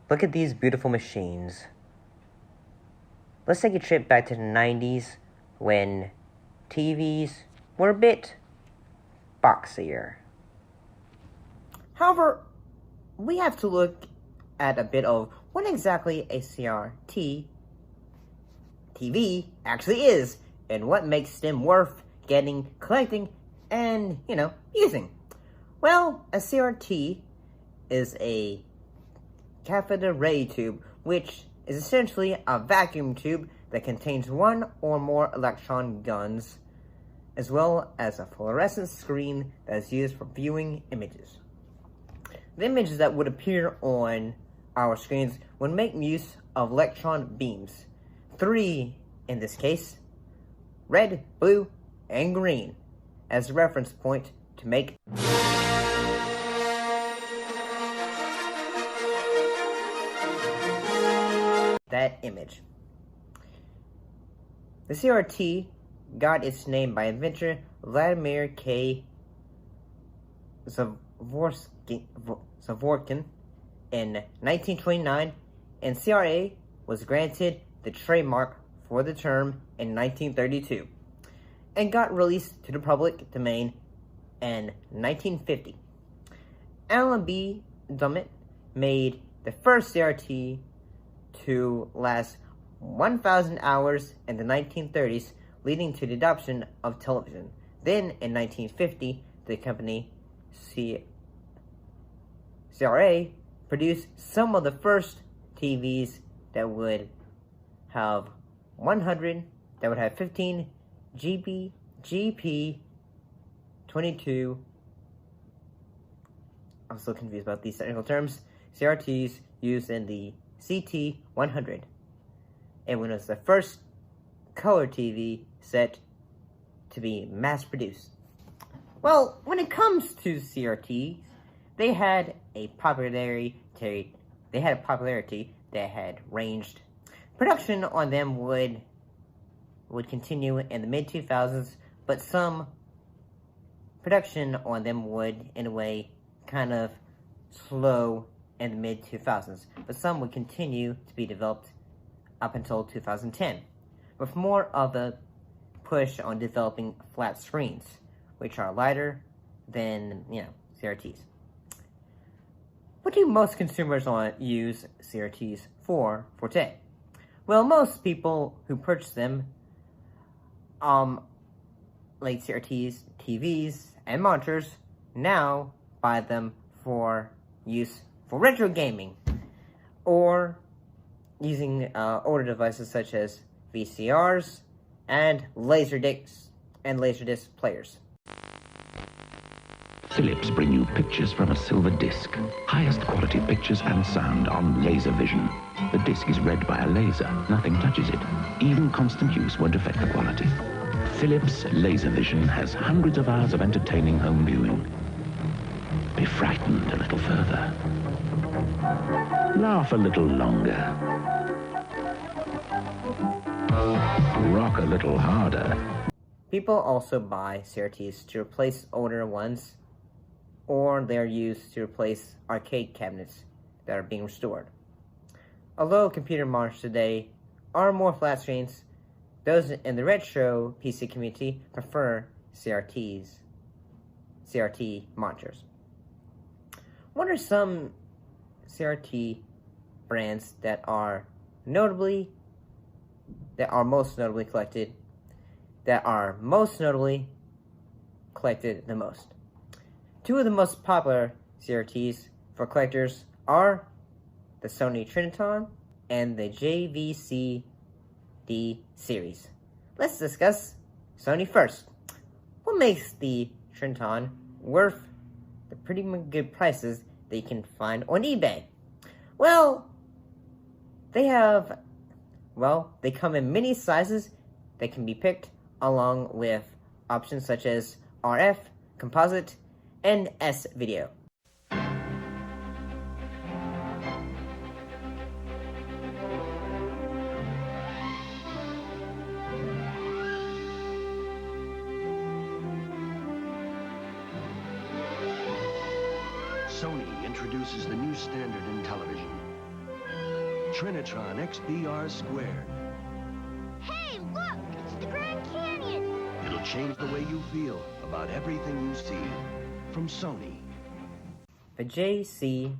Look at these beautiful machines. Let's take a trip back to the 90s when TVs were a bit boxier. However, we have to look at a bit of what exactly a CRT TV actually is and what makes them worth getting, collecting, and, using. Well, a CRT is a cathode ray tube, which is essentially a vacuum tube that contains one or more electron guns, as well as a fluorescent screen that is used for viewing images. The images that would appear on our screens would make use of electron beams. 3 in this case, red, blue, and green, as a reference point to make that image. The CRT got its name by inventor Vladimir K. Zavorskin in 1929, and CRA was granted the trademark for the term in 1932, and got released to the public domain in 1950. Alan B. Dummett made the first CRT to last 1,000 hours in the 1930s, leading to the adoption of television. Then, in 1950, the company CRA produced some of the first TVs that would have 15 GP22. I'm still confused about these technical terms. CRTs used in the CT100. It was the first color TV set to be mass-produced. Well, when it comes to CRTs, they had a popularity that had ranged. Production on them would continue in the mid-2000s, but some production on them would, in a way, kind of slow in the mid-2000s, but some would continue to be developed up until 2010, with more of a push on developing flat screens, which are lighter than, CRTs. What do most consumers use CRTs for today? Well, most people who purchase them, like CRTs, TVs, and monitors, now buy them for use for retro gaming, or using older devices such as VCRs and laserdisc players. Philips bring you pictures from a silver disc. Highest quality pictures and sound on laser vision. The disc is read by a laser. Nothing touches it. Even constant use won't affect the quality. Philips Laser Vision has hundreds of hours of entertaining home viewing. Be frightened a little further. Laugh a little longer. Rock a little harder. People also buy CRTs to replace older ones, or they're used to replace arcade cabinets that are being restored. Although computer monitors today are more flat screens, those in the retro PC community prefer CRT monitors. What are some CRT brands that are most notably collected the most? Two of the most popular CRTs for collectors are the Sony Triniton and the JVC-D series. Let's discuss Sony first. What makes the Triniton worth the pretty good prices that you can find on eBay? Well, they come in many sizes that can be picked, along with options such as RF, composite, and S-video. Sony introduces the new standard in television. Trinitron XBR Squared. Hey, look! It's the Grand Canyon! It'll change the way you feel about everything you see. From Sony. The JCD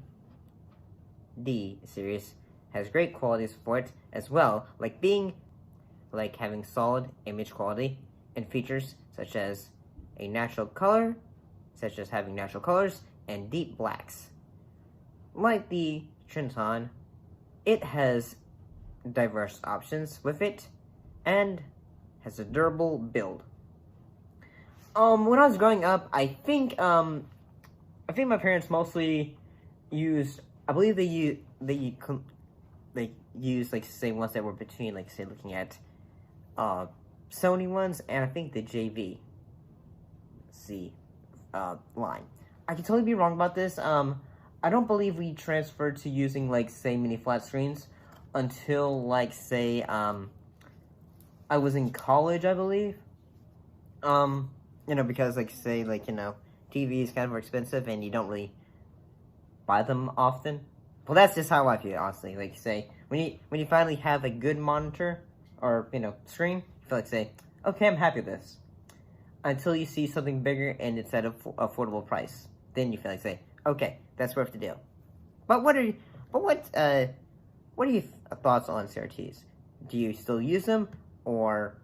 series has great qualities for it as well, like having solid image quality and features such as having natural colors and deep blacks. Like the Trinitron, it has diverse options with it and has a durable build. When I was growing up, I think my parents mostly used, I believe they used like say ones that were between like say looking at Sony ones and I think the JVC line. I could totally be wrong about this. I don't believe we transferred to using like say mini flat screens until like say I was in college, I believe. You know, because like say like, you know, TV is kind of more expensive and you don't really buy them often. Well, that's just how I feel, honestly. Like say when you finally have a good monitor or, you know, screen, you feel like say, okay, I'm happy with this. Until you see something bigger and it's at an affordable price. Then you feel like say, okay, that's worth the deal. But what are your thoughts on CRTs? Do you still use them, or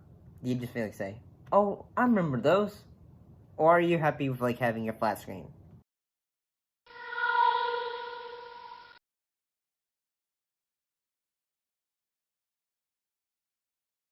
do you just feel like say, oh, I remember those? Or are you happy with like having your flat screen?